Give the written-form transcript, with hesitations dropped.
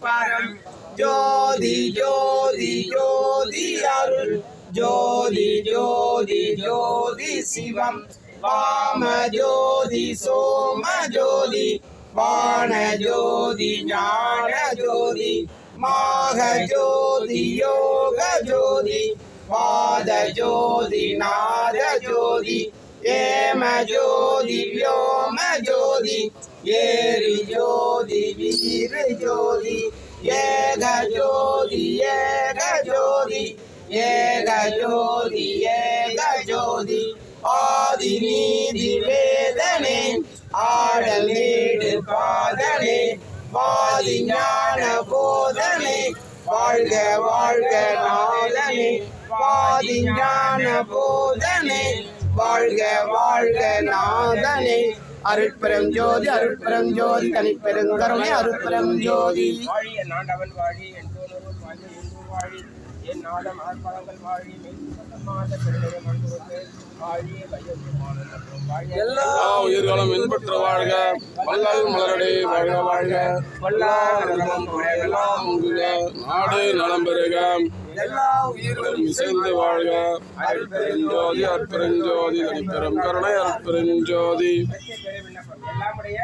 பரம் ஜோதி ஜோதி ஜோதி அருள் ஜோதி ஜோதி ஜோதி சிவம் வாம ஜோதி சோம ஜோதி வாண ஜோதி ஞான ஜோதி மாக ஜோதி யோக ஜோதி வாத ஜோதி நாத ஜோதி ஏம ஜோதி வியோம ஜோதி ஏரி ஜோதி வீர ஜோதி ஏக ஜோதி ஏக ஜோதி ஏக ஜோதி ஏக ஜோதி ஆதி நீதி வேதனே ஆடல் நீடு பாதனே வாதி ஞான போதனே வாழ்க வாழ்க நாதனே வாதி ஞான போதனே வாழ்க வாழ்க நாதனே அருட்பெரும் ஜோதி அருட்பெரும் ஜோதி தனிப்பெருங்கருணை அருட்பெரும் ஜோதி வாழிய நாடவன் வாழி என் தோழரும் வாழி என் வாழி என் நாடம் ஆர்ப்பாளங்கள் வாழி மாத பெருடைய மண்டபத்தை வாழிய எல்லா உயிர்களும் இன்பற்ற வாழ்க வள்ளல் மலரடை வாழ்க வாழ்க நாடு நலம் பெறுக எல்லா உயிர்களும் இசைந்து வாழ்க அருட்பெருஞ்சோதி அற்பெருஞ்சோதி தனிப்பெரும் கருணை அற்பெருஞ்சோதி எல்லாமுடைய